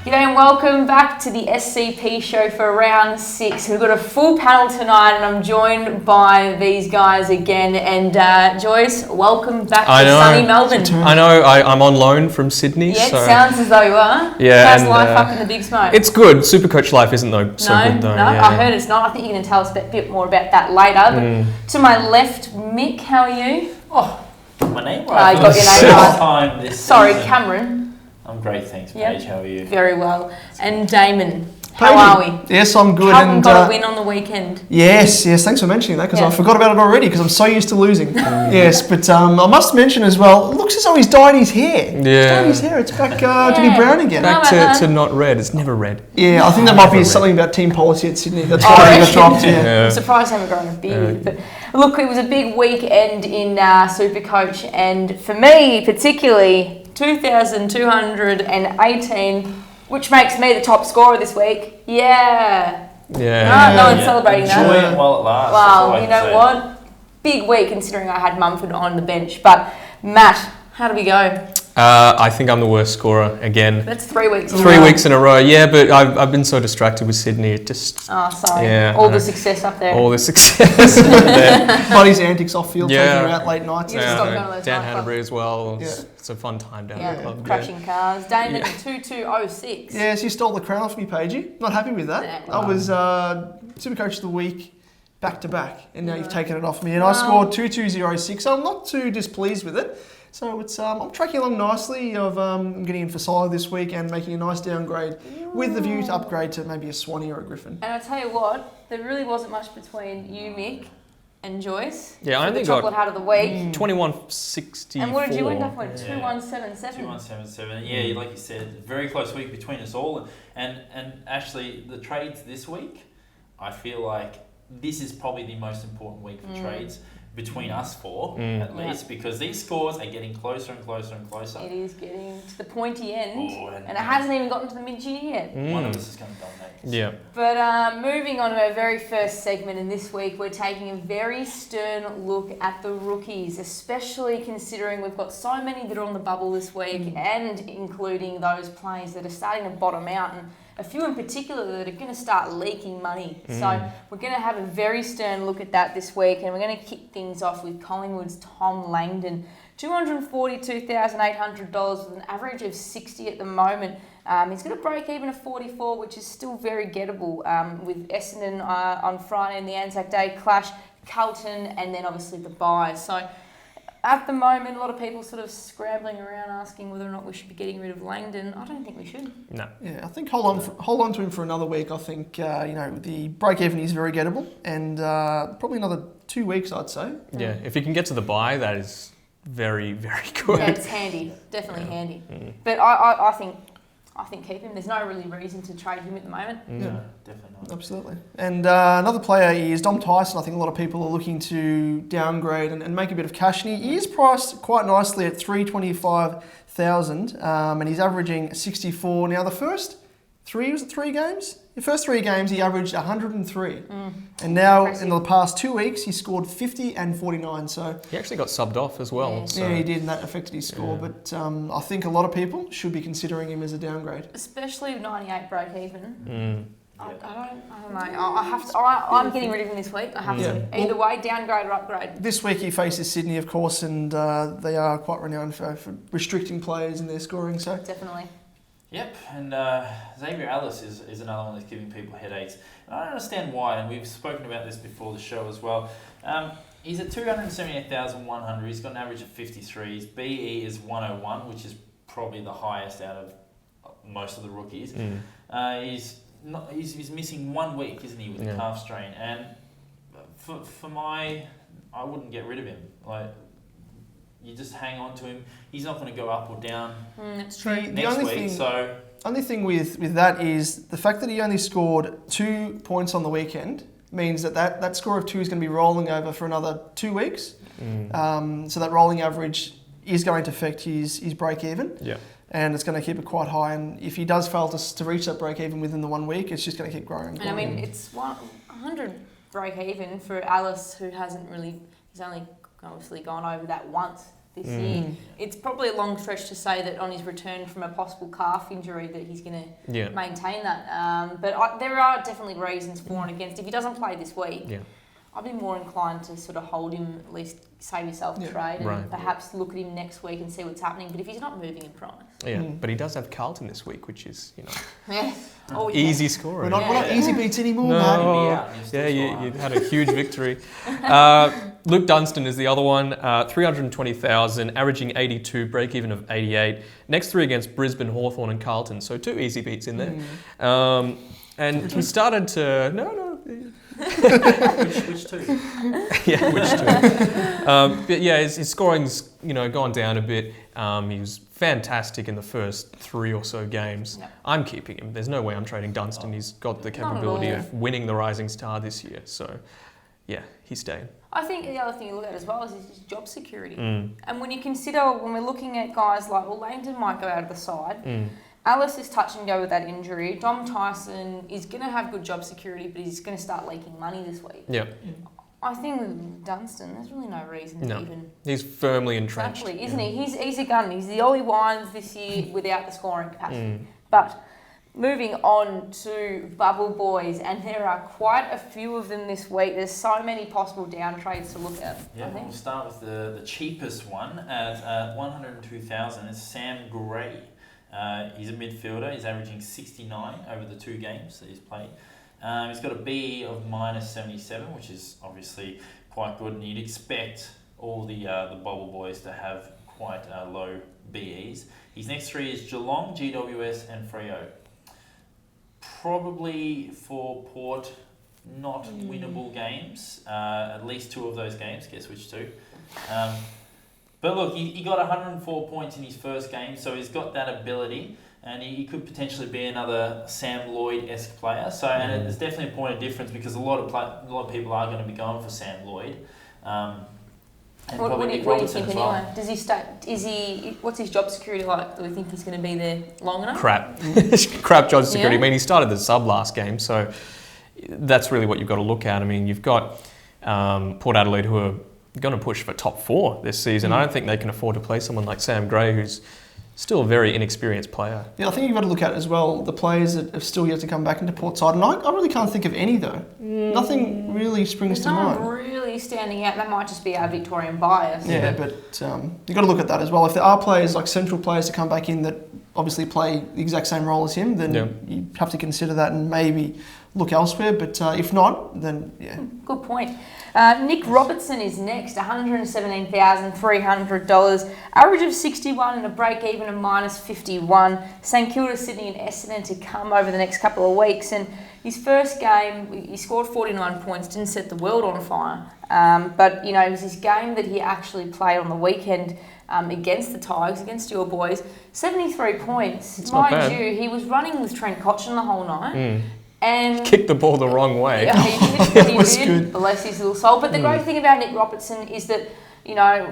G'day and welcome back to the SCP Show for round 6. We've got a full panel tonight and I'm joined by these guys again. And Joyce, welcome back to sunny Melbourne. I know, I'm on loan from Sydney. Yeah, it sounds as though you are. Yeah, how's life up in the big smoke? It's good. SuperCoach life isn't so good though. No, I heard it's not. I think you're going to tell us a bit more about that later. But to my left, Mick, how are you? Oh, my name right. You got your name right. Sorry, season. Cameron. I'm great, thanks, Paige. How are you? Very well. And Damon, how are we? Yes, I'm good. Calvin got a win on the weekend. Yes, thanks for mentioning that because I forgot about it already because I'm so used to losing. Yes, but I must mention as well, it looks as though he's dyed his hair. Yeah. He's dyed his hair, it's back to be brown again. Back to not red, it's never red. Yeah, I think that might be something about team policy at Sydney. That's why he got dropped. Yeah. I'm surprised I haven't grown a beard. But look, it was a big weekend in SuperCoach, and for me particularly, 2,218, which makes me the top scorer this week. Yeah. No one's celebrating that. Enjoy it while it lasts. Well, you know what? Big week considering I had Mumford on the bench. But Matt, how do we go? I think I'm the worst scorer again. That's 3 weeks. 3 weeks in a row. Yeah, but I've been so distracted with Sydney. It just. Oh, sorry. Yeah, all the success up there. All the success up there. Buddy's antics off field, taking her out late nights. Dan Hanbury as well. Yeah. It's a fun time down at the club. Crashing cars. Damon 2206. Yes, you stole the crown off me, Paigey. Not happy with that. I was SuperCoach of the week back to back, and now you've taken it off me. And I scored 2206, so I'm not too displeased with it. So it's I'm tracking along nicely. I'm getting in for solo this week and making a nice downgrade with the view to upgrade to maybe a Swanee or a Griffin. And I tell you what, there really wasn't much between you, Mick, and Joyce. Yeah, I only got chocolate hat of the week. 2164. And what did you end up with? 2177. 2177. Yeah, like you said, very close week between us all. And actually, the trades this week, I feel like this is probably the most important week for trades. Between us four, at least, because these scores are getting closer and closer and closer. It is getting to the pointy end, and it hasn't even gotten to the mid-year yet. One of us is going to dominate this. Yeah. But moving on to our very first segment, and this week we're taking a very stern look at the rookies, especially considering we've got so many that are on the bubble this week, and including those players that are starting to bottom out, and a few in particular that are going to start leaking money. So we're going to have a very stern look at that this week, and we're going to kick things off with Collingwood's Tom Langdon. $242,800 with an average of 60 at the moment. He's got a break even of 44, which is still very gettable, with Essendon on Friday in the Anzac Day clash, Carlton, and then obviously the bye. So at the moment, a lot of people sort of scrambling around asking whether or not we should be getting rid of Langdon. I don't think we should. No. Yeah, I think hold on to him for another week. I think the break even is very gettable, and probably another 2 weeks, I'd say. Yeah, if he can get to the bye, that is very, very good. Yeah, it's handy, definitely handy. But I think keep him. There's no really reason to trade him at the moment. No, definitely not. Absolutely. And another player is Dom Tyson. I think a lot of people are looking to downgrade and make a bit of cash. And he is priced quite nicely at $325,000, and he's averaging 64. Now the first three games? The first 3 games he averaged 103. And now in the past 2 weeks he scored 50 and 49. So he actually got subbed off as well. Yeah, so. yeah, he did, and that affected his score. But I think a lot of people should be considering him as a downgrade. Especially 98 break even. I don't know. I'm getting rid of him this week. I have to. Either way, downgrade or upgrade. This week he faces Sydney, of course, and they are quite renowned for restricting players in their scoring. So Definitely. Yep, and Xavier Alice is another one that's giving people headaches. And I don't understand why, and we've spoken about this before the show as well. He's at 278,100. He's got an average of 53. His BE is 101, which is probably the highest out of most of the rookies. He's missing 1 week, isn't he, with the calf strain? And I wouldn't get rid of him. Like, you just hang on to him. He's not going to go up or down That's true. next week. Only thing with that is the fact that he only scored 2 points on the weekend means that score of 2 is going to be rolling over for another 2 weeks. So that rolling average is going to affect his break even. Yeah. And it's going to keep it quite high. And if he does fail to reach that break even within the 1 week, it's just going to keep growing. And I mean, it's 100 break even for Alice, who he's only obviously gone over that once this year. It's probably a long stretch to say that on his return from a possible calf injury that he's going to maintain that. But there are definitely reasons for and against. If he doesn't play this week, I'd be more inclined to sort of hold him, at least save yourself the trade, and perhaps look at him next week and see what's happening. But if he's not moving in price. But he does have Carlton this week, which is, Easy scoring. We're not easy beats anymore, man. You had a huge victory. Luke Dunstan is the other one, 320,000, averaging 82, break even of 88. Next three against Brisbane, Hawthorn and Carlton, so 2 easy beats in there. And he started to... which two? Which two? But his scoring's gone down a bit. He was fantastic in the first 3 or so games. I'm keeping him. There's no way I'm trading Dunstan. He's got the capability of winning the Rising Star this year. So, he's staying. I think the other thing you look at as well is his job security. And when you consider, when we're looking at guys like, Langdon might go out of the side. Alice is touch and go with that injury. Dom Tyson is going to have good job security, but he's going to start leaking money this week. I think with Dunstan, there's really no reason to even... He's firmly entrenched. Exactly, isn't he? He's a gun. He's the Ollie Wines this year without the scoring capacity. But moving on to Bubble Boys, and there are quite a few of them this week. There's so many possible down trades to look at. We'll start with the cheapest one at 102,000. It's Sam Gray. He's a midfielder. He's averaging 69 over the 2 games that he's played. He's got a BE of -77, which is obviously quite good, and you'd expect all the Bubble Boys to have quite low BEs. His next 3 is Geelong, GWS and Freo. Probably for Port, not winnable games. At least 2 of those games. Guess which 2? But look, he got 104 points in his first game, so he's got that ability, and he could potentially be another Sam Lloyd-esque player. So, and it's definitely a point of difference because a lot of people are going to be going for Sam Lloyd. What do you think anyway? Does he stay? What's his job security like? Do we think he's going to be there long enough? Crap job security. I mean, he started the sub last game, so that's really what you've got to look at. I mean, you've got Port Adelaide who are going to push for top 4 this season. I don't think they can afford to play someone like Sam Gray, who's still a very inexperienced player. I think you've got to look at as well the players that have still yet to come back into Port side, and I really can't think of any though. Nothing really springs to mind. There's no really standing out. That might just be our Victorian bias. But you've got to look at that as well. If there are players like central players to come back in that obviously play the exact same role as him, then you have to consider that and maybe look elsewhere. But if not, then Good point. Nick Robertson is next, $117,300, average of 61 and a break even of -51. St Kilda, Sydney and Essendon to come over the next couple of weeks. And his first game, he scored 49 points, didn't set the world on fire. But, it was his game that he actually played on the weekend against the Tigers, against your boys. 73 points. It's mind you, he was running with Trent Cotchin the whole night. And kicked the ball the wrong way. He did, bless his little soul. But the great thing about Nick Robertson is that,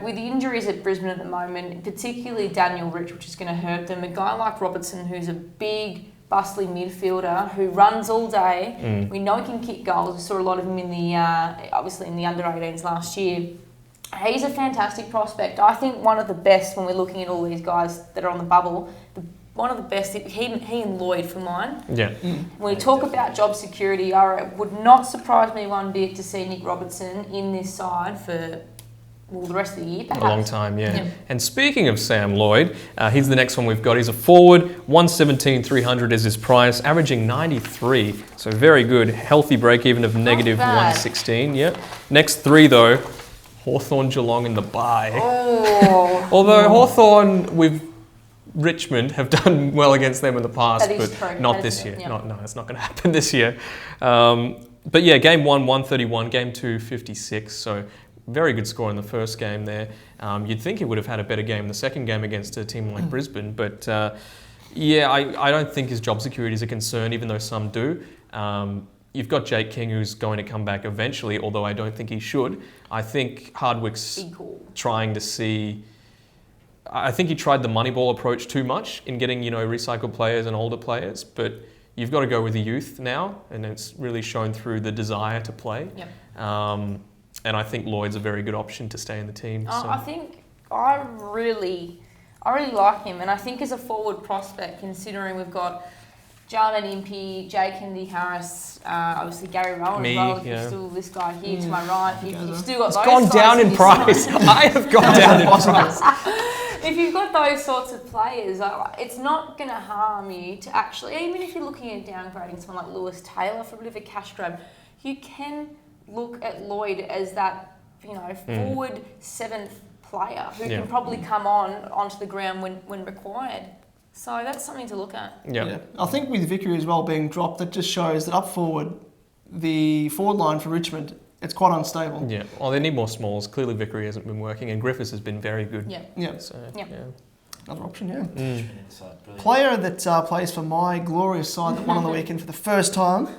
with the injuries at Brisbane at the moment, particularly Daniel Rich, which is going to hurt them, a guy like Robertson who's a big, bustly midfielder who runs all day. We know he can kick goals. We saw a lot of him in the obviously in the under-18s last year. He's a fantastic prospect. I think one of the best when we're looking at all these guys that are on the bubble. One of the best, he and Lloyd for mine. When we talk about job security, it would not surprise me one bit to see Nick Robertson in this side for the rest of the year, perhaps. A long time, And speaking of Sam Lloyd, he's the next one we've got. He's a forward, 117,300 is his price, averaging 93. So very good, healthy break even of -116. Next 3 though, Hawthorn, Geelong in the bye. Although Hawthorn, Richmond have done well against them in the past, but not this year. No, it's not going to happen this year. But game 1, 131, game 2, 56. So very good score in the first game there. You'd think he would have had a better game in the second game against a team like Brisbane, but I don't think his job security is a concern, even though some do. You've got Jake King, who's going to come back eventually, although I don't think he should. I think Hardwick's trying to see... I think he tried the Moneyball approach too much in getting, recycled players and older players, but you've got to go with the youth now, and it's really shown through the desire to play. And I think Lloyd's a very good option to stay in the team. I think I really like him, and I think as a forward prospect, considering we've got Jarman Impey, Jay Kennedy Harris, obviously Gary Rowan as well. If you're still this guy here to my right, you've still got It's those gone guys down in price. I have gone down in price. If you've got those sorts of players, it's not going to harm you to actually, even if you're looking at downgrading someone like Lewis Taylor for a bit of a cash grab, you can look at Lloyd as that, forward seventh player who can probably come onto the ground when required. So that's something to look at. Yeah. I think with Vickery as well being dropped, that just shows that up forward, the forward line for Richmond, it's quite unstable. Yeah. Well, they need more smalls. Clearly, Vickery hasn't been working, and Griffiths has been very good. Yeah. So, Another option, yeah. Brilliant. Player that plays for my glorious side that won on the weekend for the first time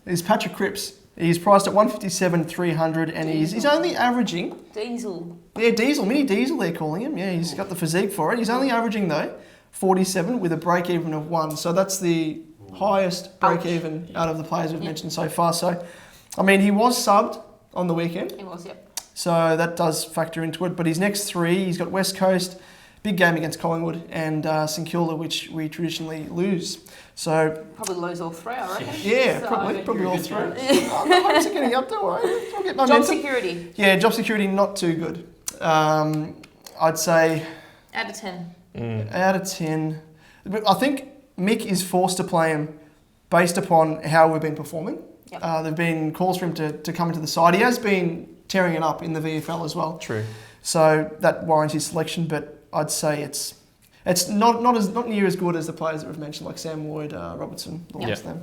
is Patrick Cripps. He's priced at 157,300, and he's only averaging... Diesel. Yeah, Diesel. Mini Diesel, they're calling him. Yeah, he's got the physique for it. He's only averaging, though, 47 with a break-even of 1. So that's the highest break-even out of the players we've mentioned so far. So, I mean, he was subbed on the weekend. He was, yep. So that does factor into it. But his next 3, he's got West Coast, big game against Collingwood, and St Kilda, which we traditionally lose. So probably lose all 3, I reckon. Yeah, so, probably all 3. The hopes are getting up, don't worry. We'll get momentum. Job security. Yeah, job security, not too good. I'd say... Out of 10. Out of 10. But I think Mick is forced to play him based upon how we've been performing. Yep. There have been calls for him to come into the side. He has been tearing it up in the VFL as well. True. So that warrants his selection, but I'd say it's not near as good as the players that we've mentioned, like Sam Lloyd, Robertson, all of them.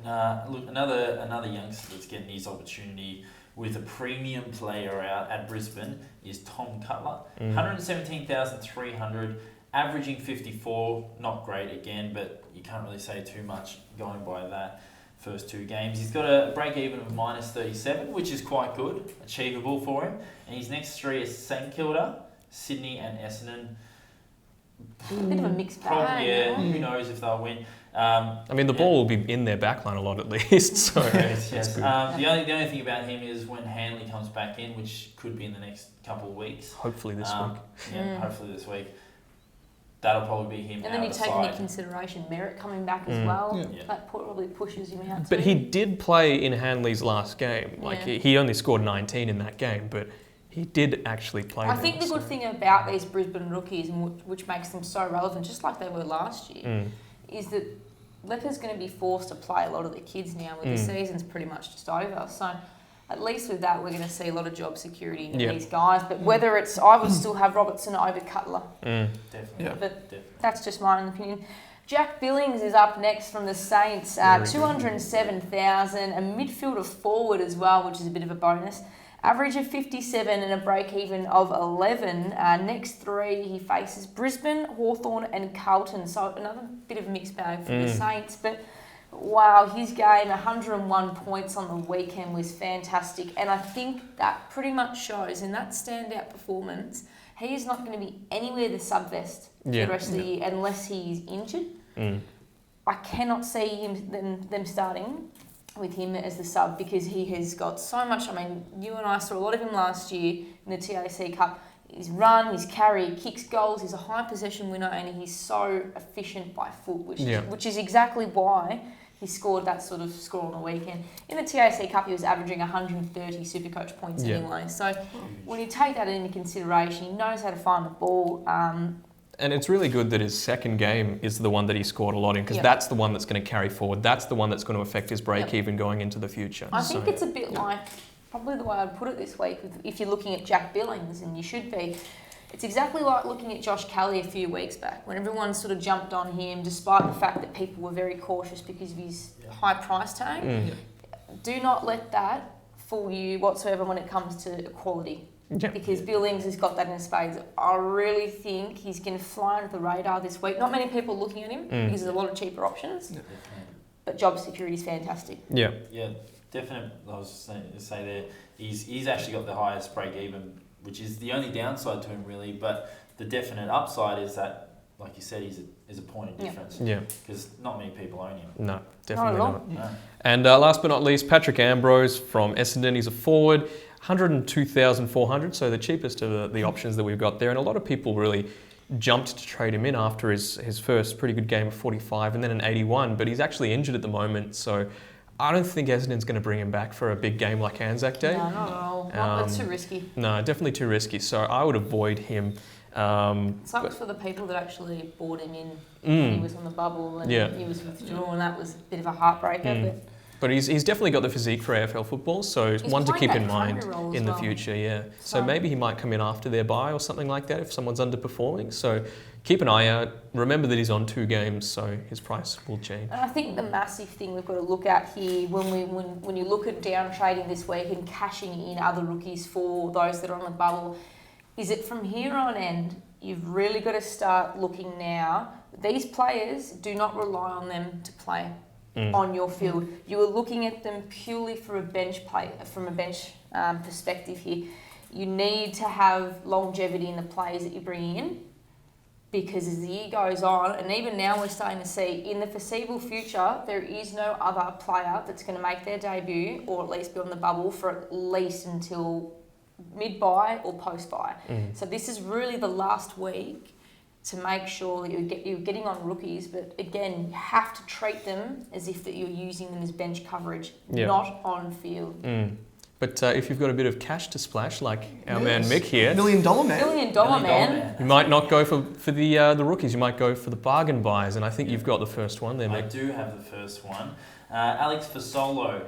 And look, another youngster that's getting his opportunity with a premium player out at Brisbane is Tom Cutler. 117,300, averaging 54. Not great again, but you can't really say too much going by that. First 2 games. He's got a break-even of minus 37, which is quite good, achievable for him. And his next 3 is St Kilda, Sydney and Essendon. Bit of a mixed bag. Who knows if they'll win. I mean, the ball will be in their backline a lot at least. So yes. good. The only thing about him is when Hanley comes back in, which could be in the next couple of weeks. Hopefully this week. Yeah, hopefully this week. That'll probably be him. And then you take into consideration Merritt coming back as well. Yeah. That probably pushes him out. But too. he did play in Hanley's last game. He only scored 19 in that game, but he did actually play. I think the good thing about these Brisbane rookies, and which makes them so relevant, just like they were last year, is that Leper's going to be forced to play a lot of the kids now with the season's pretty much just over. So at least with that, we're going to see a lot of job security in these guys. But whether it's, I would still have Robertson over Cutler. Definitely. Yeah. But that's just my own opinion. Jack Billings is up next from the Saints, 207,000, a midfielder forward as well, which is a bit of a bonus. Average of 57 and a break-even of 11. Next 3, he faces Brisbane, Hawthorn and Carlton. So another bit of a mixed bag for the Saints. But wow, his game, 101 points on the weekend was fantastic. And I think that pretty much shows in that standout performance, he is not going to be anywhere the sub-best for the rest of the year unless he's injured. I cannot see them starting with him as the sub because he has got so much. I mean, you and I saw a lot of him last year in the TAC Cup. His run, his carry, he kicks goals, he's a high possession winner and he's so efficient by foot, which is exactly why he scored that sort of score on the weekend. In the TAC Cup, he was averaging 130 SuperCoach points anyway. So when you take that into consideration, he knows how to find the ball. And it's really good that his second game is the one that he scored a lot in because that's the one that's going to carry forward. That's the one that's going to affect his break-even going into the future. I think it's a bit like, probably the way I'd put it this week, if you're looking at Jack Billings, and you should be, it's exactly like looking at Josh Kelly a few weeks back when everyone sort of jumped on him despite the fact that people were very cautious because of his high price tag. Do not let that fool you whatsoever when it comes to quality. Because Billings has got that in spades. I really think he's going to fly under the radar this week. Not many people looking at him because there's a lot of cheaper options. But job security is fantastic. Yeah, definitely. I was going to say there, he's actually got the highest break even, which is the only downside to him really. But the definite upside is that, like you said, he's a point of difference. Because not many people own him. No, definitely not. No. And last but not least, Patrick Ambrose from Essendon. He's a forward. 102,400, so the cheapest of the options that we've got there. And a lot of people really jumped to trade him in after his first pretty good game of 45 and then an 81, but he's actually injured at the moment, so I don't think Essendon's going to bring him back for a big game like Anzac Day. No, not at all. That's too risky. No, definitely too risky, so I would avoid him. Sucks for the people that actually bought him in when he was on the bubble and he was withdrawn. That was a bit of a heartbreaker. But he's definitely got the physique for AFL football, so He's one to keep in mind in the well. future, yeah. So maybe he might come in after their bye or something like that if someone's underperforming. So keep an eye out. Remember that he's on 2 games, so his price will change. And I think the massive thing we've got to look at here when you look at down trading this week and cashing in other rookies for those that are on the bubble, is that from here on end, you've really got to start looking now. These players, do not rely on them to play on your field. You are looking at them purely for a bench play, from a bench perspective here. You need to have longevity in the players that you're bringing in, because as the year goes on, and even now we're starting to see in the foreseeable future, there is no other player that's going to make their debut or at least be on the bubble for at least until mid-bye or post-bye. So this is really the last week to make sure that you're getting on rookies, but again, you have to treat them as if that you're using them as bench coverage, not on field. But if you've got a bit of cash to splash, like our man Mick here, $1 million man. $1 million man. you might not go for the rookies. You might go for the bargain buys, and I think you've got the first one there, I Mick. do have the first one. Alex Fasolo,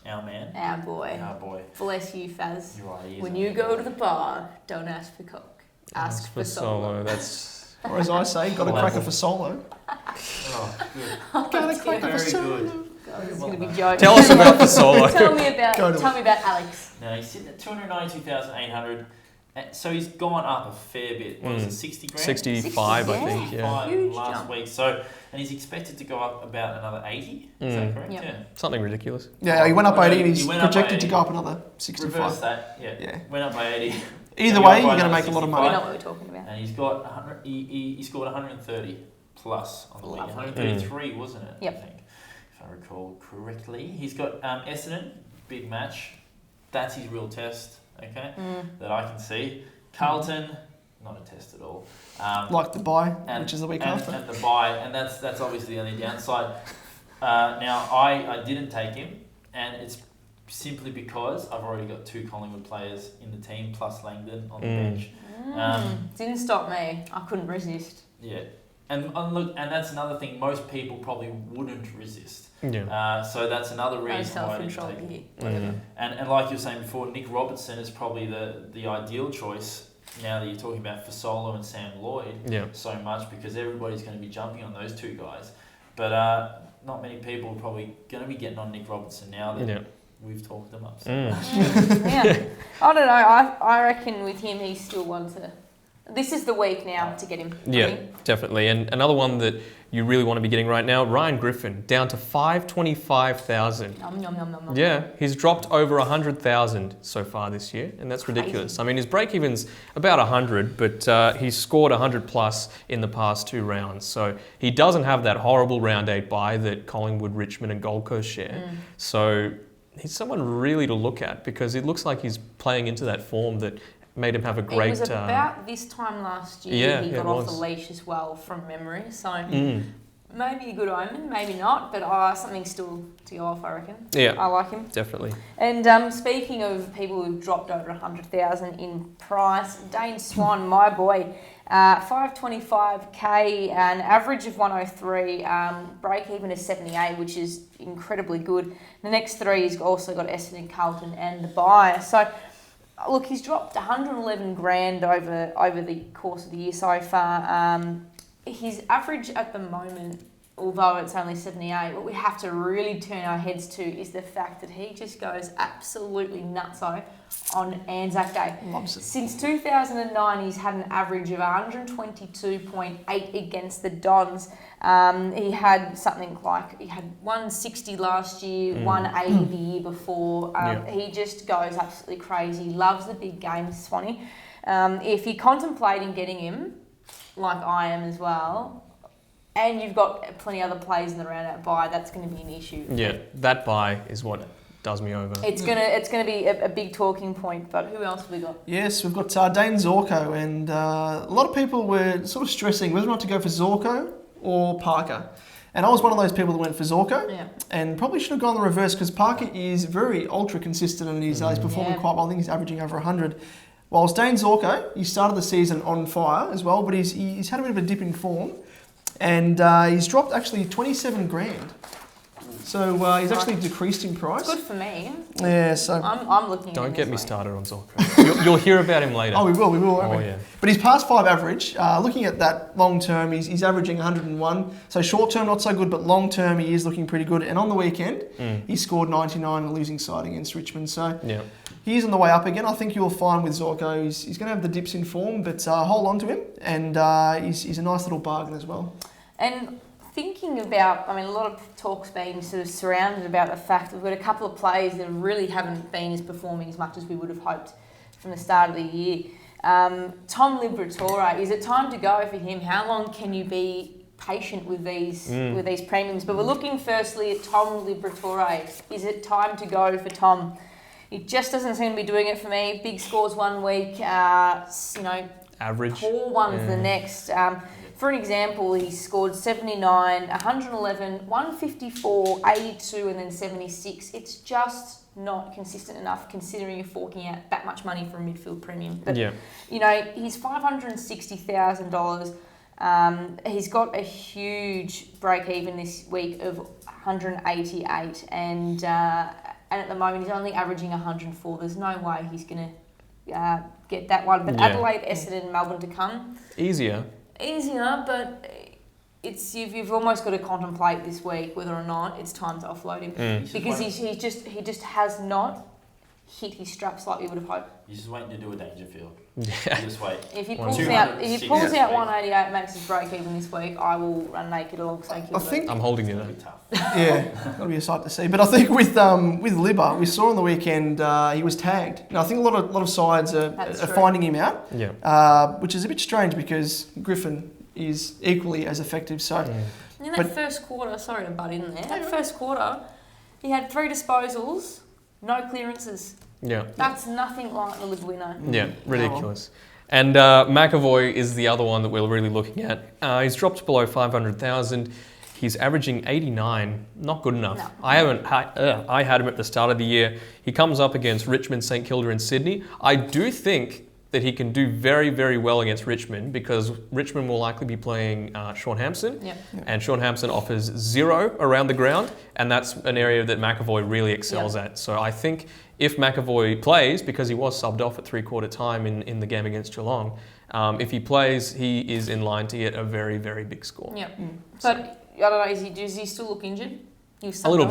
our man. Our boy. Our boy. Bless you, Faz. You're right, he is When our you go boy. to the bar, don't ask for Coke. Ask for solo. That's Or as I say, got a cracker for solo. Oh, good. Got a cracker for Very solo. good. God, this is going to be joking. Tell us about the solo. tell me about Go to Alex. Now, he's sitting at 292,800. So he's gone up a fair bit. What was it, 60 grand? 65, I think, yeah. 65 Huge last jump. week. So, and he's expected to go up about another 80. Is that correct? Yep. Yeah. Something ridiculous. Yeah, he went up 80 and he's He went up by projected to 80. go up another Reverse 65. that. Yeah. Yeah. Went up by 80. Either So way, he you're got going to by make a lot of We money. know what we're talking about. And he's got 100. He scored 130 plus on the week. Lovely. 133, wasn't it? Yep. I think, if I recall correctly. He's got Essendon, big match. That's his real test. Okay, that I can see. Carlton, not a test at all. Like the buy, and, which is the week and, after. and the buy, and that's obviously the only downside. Now I didn't take him, and it's simply because I've already got 2 Collingwood players in the team plus Langdon on the bench. Didn't stop me. I couldn't resist. Yeah, and look, and that's another thing. Most people probably wouldn't resist. Yeah. So that's another No reason why I didn't self-control take him. here. And like you were saying before, Nick Robertson is probably the ideal choice now that you're talking about Fasolo and Sam Lloyd so much, because everybody's going to be jumping on those 2 guys. But not many people are probably going to be getting on Nick Robertson now that we've talked them up so much. Yeah. I don't know. I reckon with him, he's still one to... This is the week now to get him. Yeah, definitely. And another one that you really want to be getting right now, Ryan Griffin, down to 525,000. Nom, nom, nom, nom, nom. Yeah, he's dropped over 100,000 so far this year, and that's ridiculous. I mean, his break-even's about 100, but he's scored 100 plus in the past 2 rounds. So he doesn't have that horrible round 8 bye that Collingwood, Richmond and Gold Coast share. So he's someone really to look at, because it looks like he's playing into that form that made him have a great... It was about this time last year he got off the was. leash as well, from memory. So maybe a good omen, maybe not, but something still to go off, I reckon. Yeah. I like him. Definitely. And speaking of people who've dropped over 100,000 in price, Dane Swan, my boy, 525k, an average of 103, break even is 78, which is incredibly good. The next 3 he's also got Essendon, Carlton and the buy. So look, he's dropped 111 grand over the course of the year so far. His average at the moment, although it's only 78, what we have to really turn our heads to is the fact that he just goes absolutely nutso on Anzac Day. Loves it. Since 2009, he's had an average of 122.8 against the Dons. He had something like, he had 160 last year, 180 the year before. He just goes absolutely crazy. Loves the big games, Swanee. If you're contemplating getting him, like I am as well, and you've got plenty of other players in the round out buy, that's going to be an issue. Yeah, that buy is what does me over. It's gonna be a big talking point. But who else have we got? Yes, we've got Dane Zorko, and a lot of people were sort of stressing whether or not to go for Zorko or Parker. And I was one of those people that went for Zorko, and probably should have gone the reverse because Parker is very ultra consistent and he's performing quite well. I think he's averaging over 100. Whilst Dane Zorko, he started the season on fire as well, but he's had a bit of a dip in form, and he's dropped actually 27 grand. So he's actually decreased in price. Good for me. Yeah, so I'm looking at Don't him get this me way. started on Zorko. You'll hear about him later. Oh, we will, won't Oh, we? yeah. But his past 5 average, looking at that long term, he's averaging 101. So short term, not so good, but long term, he is looking pretty good. And on the weekend, he scored 99 on a losing side against Richmond. So he is on the way up again. I think you'll find with Zorko, he's going to have the dips in form, but hold on to him. And he's a nice little bargain as well. And thinking about, I mean, a lot of talk's been sort of surrounded about the fact that we've got a couple of players that really haven't been performing as much as we would have hoped from the start of the year. Tom Liberatore, is it time to go for him? How long can you be patient with these premiums? But we're looking firstly at Tom Liberatore. Is it time to go for Tom? He just doesn't seem to be doing it for me. Big scores one week, Average. poor ones the next. For an example, he scored 79, 111, 154, 82, and then 76. It's just not consistent enough considering you're forking out that much money for a midfield premium. But, he's $560,000. He's got a huge break even this week of 188, and at the moment he's only averaging 104. There's no way he's going to get that one. But Adelaide, Essendon, and Melbourne to come. Easier, but you've almost got to contemplate this week whether or not it's time to offload him because he just has not hit his straps like we would have hoped. You're just waiting to do a Dangerfield. Yeah. Just wait. If he pulls out 188, makes his break even this week, I will run naked alongside him. I think I'm holding you It'll there. be tough. Yeah, that'll be a sight to see. But I think with Libba, we saw on the weekend he was tagged. Now I think a lot of sides are finding him out. Which is a bit strange because Griffin is equally as effective. So in that first quarter, sorry to butt in there. That first quarter, he had 3 disposals, no clearances. Yeah. That's nothing like the Libba we know. Yeah, ridiculous. And McAvoy is the other one that we're really looking at. He's dropped below 500,000. He's averaging 89. Not good enough. No. I had him at the start of the year. He comes up against Richmond, St Kilda and Sydney. I do think that he can do very, very well against Richmond because Richmond will likely be playing Sean Hampson. And Sean Hampson offers 0 around the ground, and that's an area that McAvoy really excels at. So I think if McAvoy plays, because he was subbed off at 3/4 time in the game against Geelong, if he plays, he is in line to get a very, very big score. But I don't know, does he still look injured? A little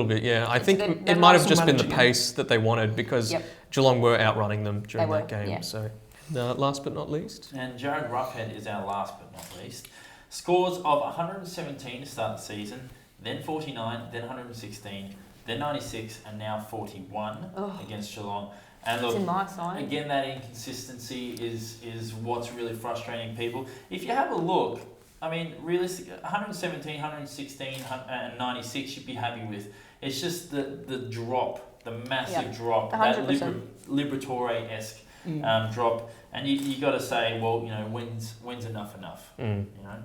bit, yeah. I think it might have just been the pace that they wanted because Geelong were outrunning them during that game. Yeah. So, last but not least. And Jared Roughhead is our last but not least. Scores of 117 to start the season, then 49, then 116, then 96, and now 41 against Geelong. And look, it's in my side. Again, that inconsistency is what's really frustrating people. If you have a look, I mean, realistically, 117, 116, and 96 you'd be happy with. It's just the drop, the massive drop, 100%. that Liberatore-esque drop. And you got to say, well, when's enough? You know?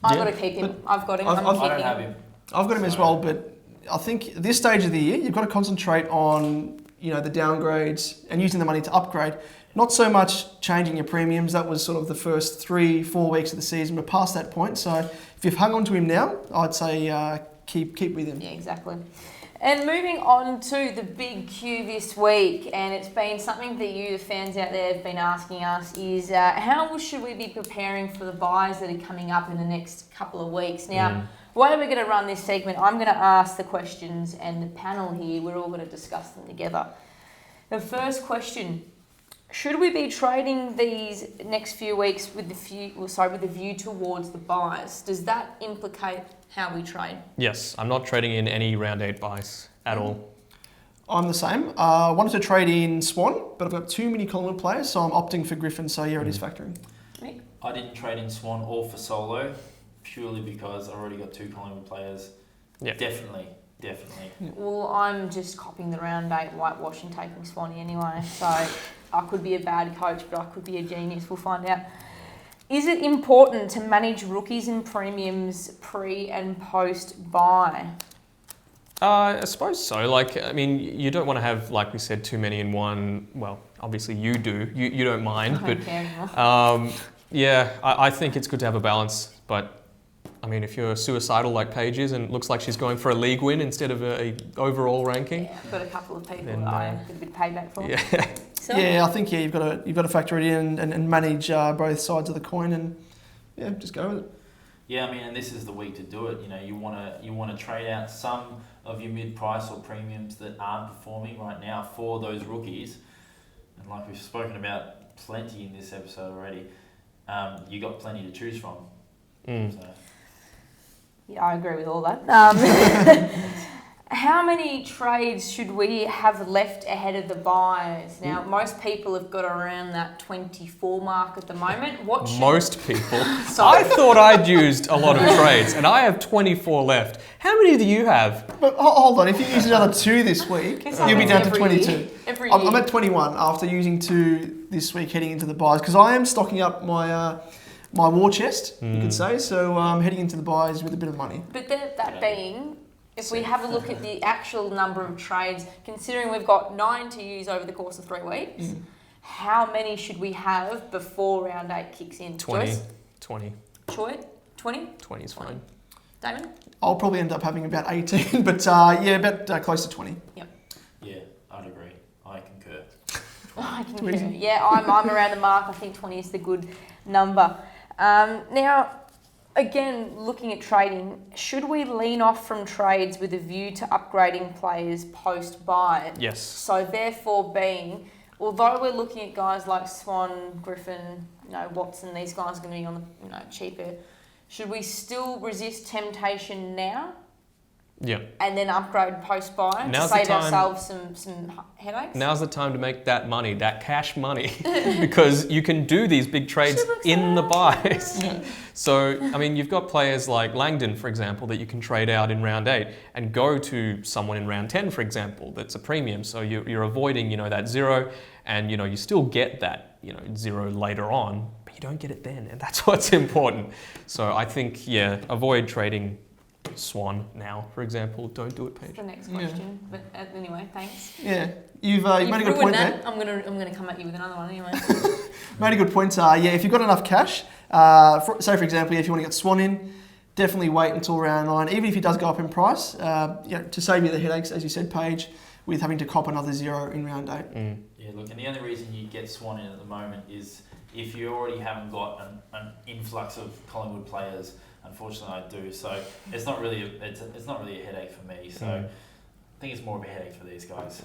I've got to keep him. I've got him. I don't have him. I've got him as well, but I think at this stage of the year, you've got to concentrate on, the downgrades and using the money to upgrade. Not so much changing your premiums. That was sort of the first 3-4 weeks of the season. We're past that point. So if you've hung on to him now, I'd say keep with him. Yeah, exactly. And moving on to the big Q this week, and it's been something that you, the fans out there, have been asking us, is how should we be preparing for the buys that are coming up in the next couple of weeks? Now, the way we're going to run this segment, I'm going to ask the questions, and the panel here, we're all going to discuss them together. The first question: should we be trading these next few weeks with the view towards the buys? Does that implicate how we trade? Yes, I'm not trading in any round 8 buys at all. I'm the same. I wanted to trade in Swan, but I've got too many Collingwood players, so I'm opting for Griffin. So it is factoring. Mick? I didn't trade in Swan or for Solo, purely because I already got 2 Collingwood players. Yeah. Definitely Definitely. Well, I'm just copying the round 8 whitewash and taking Swanee anyway. So I could be a bad coach, but I could be a genius. We'll find out. Is it important to manage rookies and premiums pre and post buy? I suppose so. Like, I mean, you don't want to have, like we said, too many in one. Well, obviously you do. You don't mind, I don't care anymore. yeah, I think it's good to have a balance. But I mean, if you're suicidal like Paige is, and it looks like she's going for a league win instead of a overall ranking, Yeah, I've got a couple of people Then, that I get a bit payback for. yeah, So, Yeah, I think you've got to factor it in and manage both sides of the coin, and yeah, just go with it. Yeah, I mean, and this is the week to do it. You know, you want to trade out some of your mid-price or premiums that aren't performing right now for those rookies. And like we've spoken about plenty in this episode already, you got plenty to choose from. So. yeah, I agree with all that. How many trades should we have left ahead of the buys? Now, most people have got around that 24 mark at the moment. What should most people. Sorry. I thought I'd used a lot of trades, and I have 24 left. How many do you have? But hold on, if you use another 2 this week, This you'll be happens down to every 22. year. Every I'm year. at 21 after using 2 this week heading into the buys, because I am stocking up my my war chest, you could say. So heading into the buys with a bit of money. But that being, if we have a look at the actual number of trades, considering we've got 9 to use over the course of 3 weeks, how many should we have before round 8 kicks in? 20. Joyce? 20. Troy? 20? 20 is fine. Damon? I'll probably end up having about 18, but yeah, about close to 20. Yeah, I'd agree. I concur. I can 20. hear. Yeah, I'm around the mark. I think 20 is the good number. Now, again, looking at trading, should we lean off from trades with a view to upgrading players post-buy? Yes. So therefore being, although we're looking at guys like Swan, Griffin, Watson, these guys are going to be on the cheaper, should we still resist temptation now Yeah. and then upgrade post-buy to Now's the save time- ourselves some headaches? Now's the time to make that money, that cash money, because you can do these big trades in the buys. So, I mean, you've got players like Langdon, for example, that you can trade out in round 8 and go to someone in round 10, for example, that's a premium. So you're avoiding, that 0, and, you still get that, 0 later on, but you don't get it then, and that's what's important. So I think, avoid trading Swan now, for example. Don't do it, That's Paige. the next question. But anyway, thanks. Yeah, you've made a good point there. I'm gonna come at you with another one anyway. Made a good point. If you've got enough cash, say for example, if you want to get Swan in, definitely wait until round 9, even if he does go up in price, to save you the headaches, as you said, Paige, with having to cop another 0 in round 8. Yeah, look, and the only reason you get Swan in at the moment is if you already haven't got an influx of Collingwood players. Unfortunately, I do. So it's not really a headache for me. So I think it's more of a headache for these guys.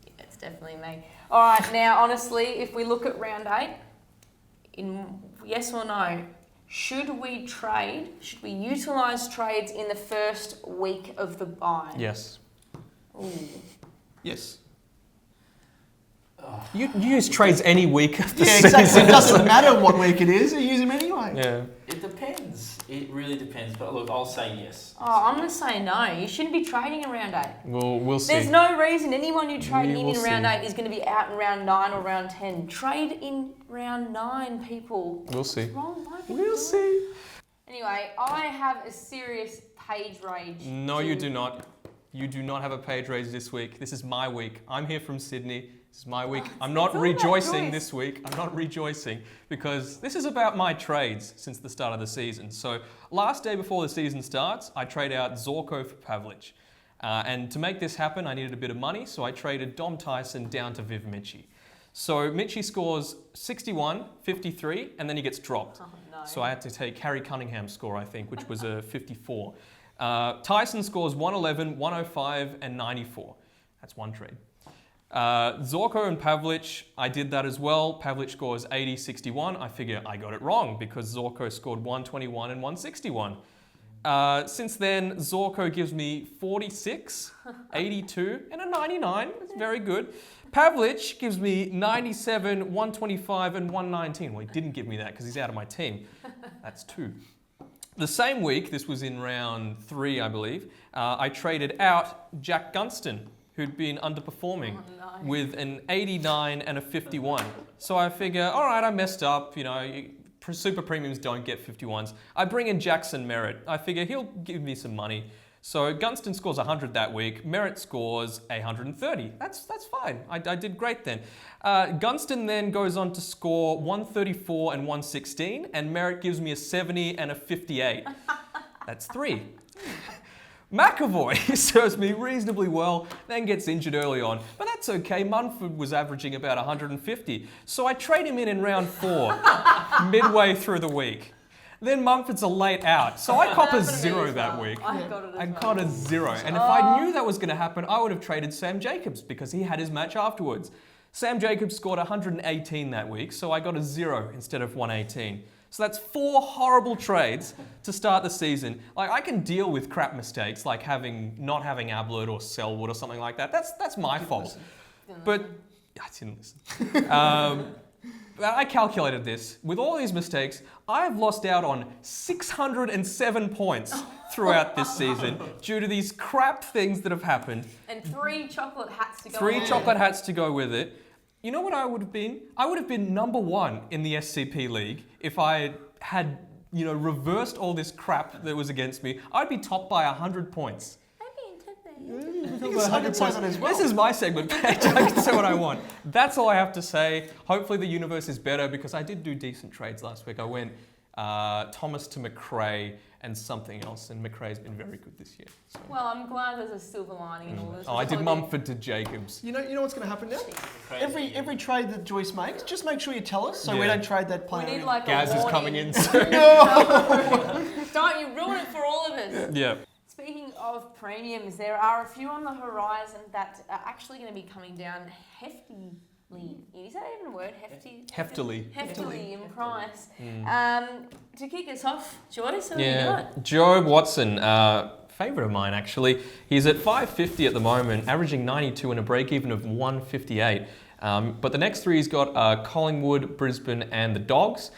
Yeah, it's definitely me. All right, now honestly, if we look at round 8, in yes or no, should we trade? Should we utilise trades in the first week of the buy? Yes. Ooh. Yes. You use trades any week of the Yeah, season. exactly. It doesn't matter what week it is, you use them anyway. Yeah. It depends. It really depends. But look, I'll say yes. Oh, I'm going to say no. You shouldn't be trading in round 8. We'll see. There's no reason anyone you trade We will in round see. 8 is going to be out in round 9 or round 10. Trade in round 9, people. We'll see. What's wrong? Why are people We'll doing see. Anyway, I have a serious page rage. No, you do not. You do not have a page raise this week. This is my week. I'm here from Sydney. This is my week. I'm not all about rejoicing Joyce. this week. I'm not rejoicing because this is about my trades since the start of the season. So last day before the season starts, I trade out Zorko for Pavlich. And to make this happen, I needed a bit of money, so I traded Dom Tyson down to Viv Mitchie. So Mitchie scores 61, 53, and then he gets dropped. Oh, no. So I had to take Harry Cunningham's score, I think, which was a 54. Tyson scores 111, 105, and 94. That's one trade. Zorko and Pavlich, I did that as well. Pavlich scores 80, 61. I figure I got it wrong because Zorko scored 121 and 161. Since then, Zorko gives me 46, 82, and a 99. That's very good. Pavlich gives me 97, 125, and 119. Well, he didn't give me that because he's out of my team. That's 2. The same week, this was in round 3, I believe, I traded out Jack Gunston, who'd been underperforming with an 89 and a 51. So I figure, all right, I messed up, super premiums don't get 51s. I bring in Jackson Merritt. I figure he'll give me some money. So Gunston scores 100 that week. Merritt scores 130. That's fine. I did great then. Gunston then goes on to score 134 and 116, and Merritt gives me a 70 and a 58. That's 3. McAvoy serves me reasonably well, then gets injured early on. But that's okay, Munford was averaging about 150. So I trade him in round 4, midway through the week. Then Mumford's a late out, so I cop a 0 that week. I got a 0. And if I knew that was going to happen, I would have traded Sam Jacobs because he had his match afterwards. Sam Jacobs scored 118 that week, so I got a 0 instead of 118. So that's 4 horrible trades to start the season. Like, I can deal with crap mistakes, like not having Ablett or Selwood or something like that. That's my fault. But I didn't listen. I calculated this. With all these mistakes, I have lost out on 607 points throughout this season due to these crap things that have happened. And 3 chocolate hats to go 3 chocolate hats to go with it. You know what I would have been? I would have been number 1 in the SCP League if I had, reversed all this crap that was against me. I'd be topped by 100 points. This is my segment, Paige. I can say what I want. That's all I have to say. Hopefully the universe is better because I did do decent trades last week. I went Thomas to McRae and something else, and McRae's been very good this year. So. Well, I'm glad there's a silver lining in all this. I did Mumford to Jacobs. You know what's going to happen now? Every trade that Joyce makes, just make sure you tell us so we don't trade that player. We need like Gaz a is warning. coming in soon. Don't you ruin it for all of us. Yeah. Speaking of premiums, there are a few on the horizon that are actually going to be coming down heftily. Is that even a word? Heftily in price. To kick us off, Joyce, what have you got? Job Watson, favourite of mine actually. He's at 550 at the moment, averaging 92 and a break-even of 158. But the next 3 he's got Collingwood, Brisbane and the Dogs.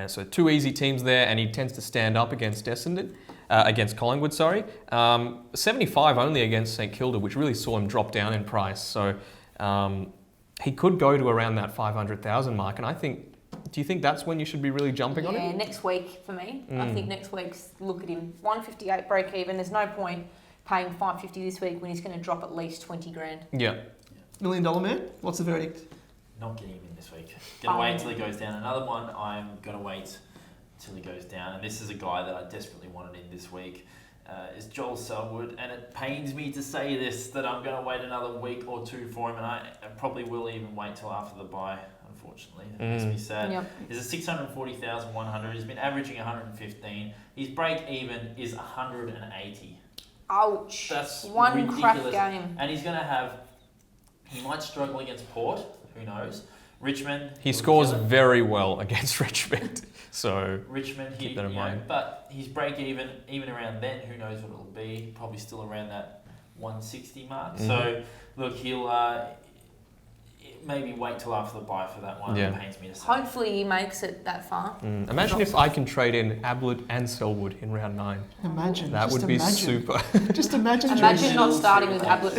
So 2 easy teams there, and he tends to stand up against against Collingwood, 75 only against St Kilda, which really saw him drop down in price. So he could go to around that 500,000 mark, and do you think that's when you should be really jumping on him? Yeah, next week for me. I think next week's, look at him, 158 break even. There's no point paying 550 this week when he's going to drop at least 20 grand. Yeah. $1 million man, what's the verdict? Not getting him in this week. Gonna wait until he goes down. Another one, I'm gonna wait till he goes down. And this is a guy that I desperately wanted in this week. Is Joel Selwood, and it pains me to say this, that I'm going to wait another week or 2 for him, and I probably will even wait till after the bye, unfortunately. It makes me sad. Yep. He's a 640,100. He's been averaging 115. His break even is 180. Ouch. That's one ridiculous. crap game. And he might struggle against Port, who knows. Richmond. He scores very well against Richmond. So Richmond, keep that in mind. But his break even around then, who knows what it'll be? Probably still around that 160 mark. So look, he'll maybe wait till after the bye for that one. Yeah. It pains me to say. Hopefully he makes it that far. Imagine if I can trade in Ablett and Selwood in round 9. Imagine. That would be super. Just imagine. Imagine not starting with Ablett.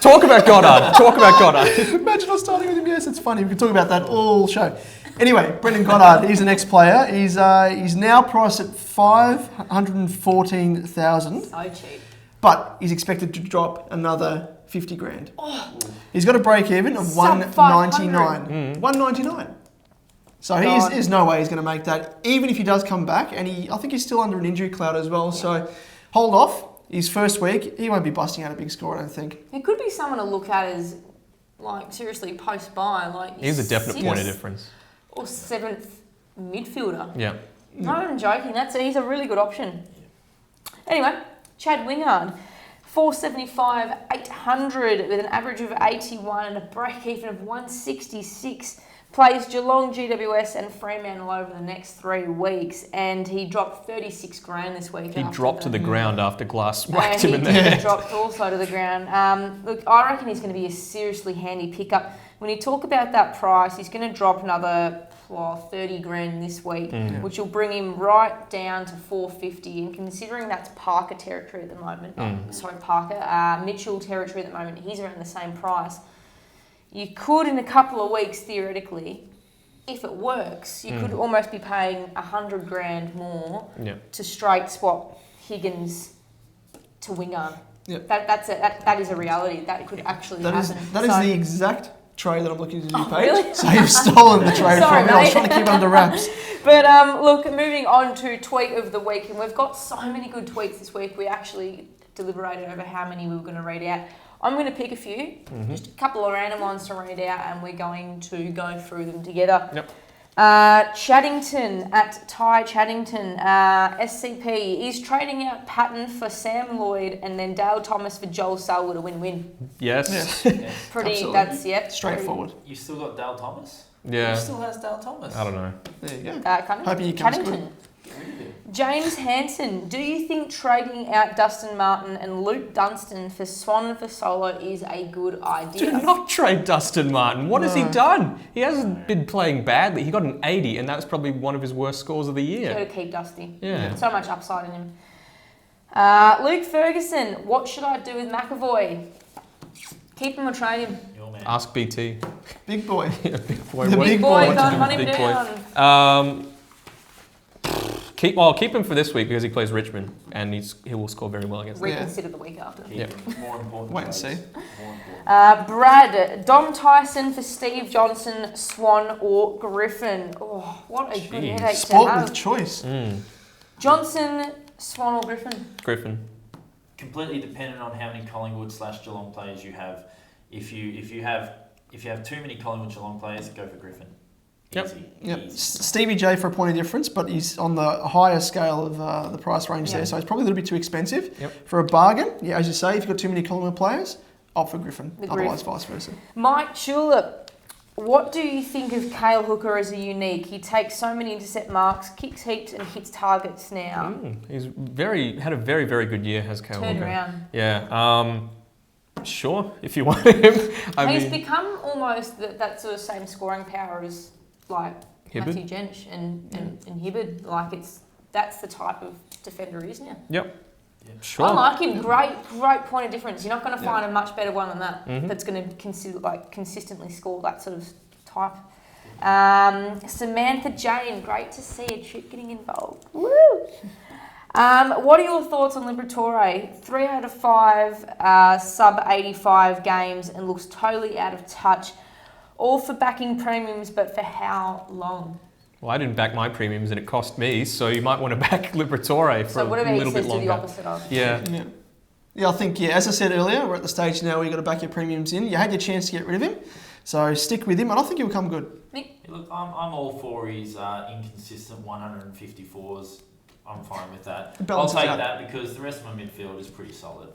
Talk about Goddard. Imagine not starting with him. Yes, it's funny. We can talk about that all show. Anyway, Brendan Goddard, he's the next player. He's now priced at 514,000. So cheap. But he's expected to drop another 50 grand. He's got a break even of 199. 199. So there's no way he's going to make that, even if he does come back. And I think he's still under an injury cloud as well. So hold off. His first week, he won't be busting out a big score, I don't think. He could be someone to look at as, seriously post-buy. He's a definite point of difference. Or 7th midfielder. Yeah. Not even joking. He's a really good option. Anyway, Chad Wingard, 475, 800 with an average of 81 and a break even of 166. Plays Geelong, GWS and Fremantle over the next 3 weeks, and he dropped 36 grand this week. He dropped to the ground after Glass whacked him in there. And he dropped also to the ground. Look, I reckon he's going to be a seriously handy pickup. When you talk about that price, he's going to drop another 30 grand this week, which will bring him right down to 450. And considering that's Parker territory at the moment, Mitchell territory at the moment, he's around the same price. You could, in a couple of weeks, theoretically, if it works, you could almost be paying 100 grand more to straight swap Higgins to Wingard. Yep. That is a reality. That could actually happen. That is the exact trade that I'm looking to do, Paige. Really? So you've stolen the trade Sorry, from me. I was mate. trying to keep it under wraps. But look, moving on to tweet of the week, and we've got so many good tweets this week. We actually deliberated over how many we were going to read out. I'm going to pick a few, just a couple of random ones to read out, and we're going to go through them together. Yep. Chaddington at Ty Chaddington, SCP is trading out Patton for Sam Lloyd and then Dale Thomas for Joel Selwood, a win-win. Yes. Pretty. Absolutely. That's Straightforward. You still got Dale Thomas? Yeah. Who still has Dale Thomas? I don't know. There you go. Hoping he comes Chaddington. James Hanson, do you think trading out Dustin Martin and Luke Dunstan for Swan for Solo is a good idea? Do not trade Dustin Martin. What has he done? He hasn't been playing badly. He got an 80, and that was probably one of his worst scores of the year. Got to keep Dusty. Yeah. So much upside in him. Luke Ferguson, what should I do with McAvoy? Keep him or trade him? Your man. Ask BT. Big boy. Big boy. The what- big Big boy, boy. don't hunt him Big boy. down. Keep him for this week because he plays Richmond and he will score very well against them. Reconsider the week after. Yeah. More important. Wait and players. see. More important. Brad, Dom Tyson for Steve Johnson, Swan or Griffin? Oh, what a good Jeez. headache to Sport have. with choice. Johnson, Swan or Griffin? Griffin. Completely dependent on how many Collingwood/Geelong players you have. If you have too many Collingwood/Geelong players, go for Griffin. Yep. Easy. Yep. Easy. Stevie J for a point of difference, but he's on the higher scale of the price range there, so it's probably a little bit too expensive. Yep. For a bargain, yeah, as you say, if you've got too many Collingwood players, opt for Griffin. The Otherwise, vice versa. Mike Tulip, what do you think of Cale Hooker as a unique? He takes so many intercept marks, kicks heaps and hits targets now. He's had a very, very good year, has Cale Turn Hooker. around. Yeah. Sure, if you want him. He's become almost that sort of same scoring power as like Hibberd? Matthew Jench and Hibberd. Like that's the type of defender he is now. Yep. Yeah. Sure. I like him. Great point of difference. You're not going to find a much better one than that. Mhm. That's going to consistently score that sort of type. Samantha Jane, great to see a chick getting involved. Woo! What are your thoughts on Liberatore? 3 out of 5 sub 85 games and looks totally out of touch. All for backing premiums, but for how long? Well, I didn't back my premiums and it cost me, so you might want to back Liberatore for So a whatever he little says bit to the longer. opposite of. Yeah. Yeah, I think, as I said earlier, we're at the stage now where you've got to back your premiums in. You had your chance to get rid of him, so stick with him, and I think he'll come good. Mick? Yeah, look, I'm all for his inconsistent 154s. I'm fine with that. I'll Balances take out. that because the rest of my midfield is pretty solid.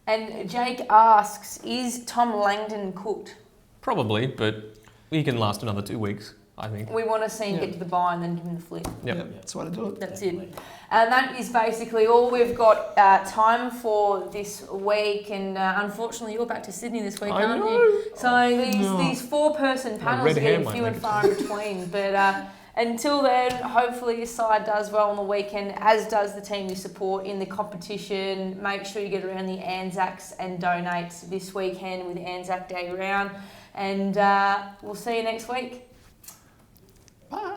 And Jake asks, is Tom Langdon cooked? Probably, but he can last another 2 weeks, I think. We want to see him get to the bye and then give him the flip. Yep. Yeah, that's the way to do it. That's Definitely. it. And that is basically all we've got time for this week. And unfortunately, you're back to Sydney this week, I aren't know. you? So No. these 4-person panels red are hair getting might few and make it. far in between. But until then, hopefully your side does well on the weekend, as does the team you support in the competition. Make sure you get around the Anzacs and donate this weekend with Anzac Day round. And we'll see you next week. Bye.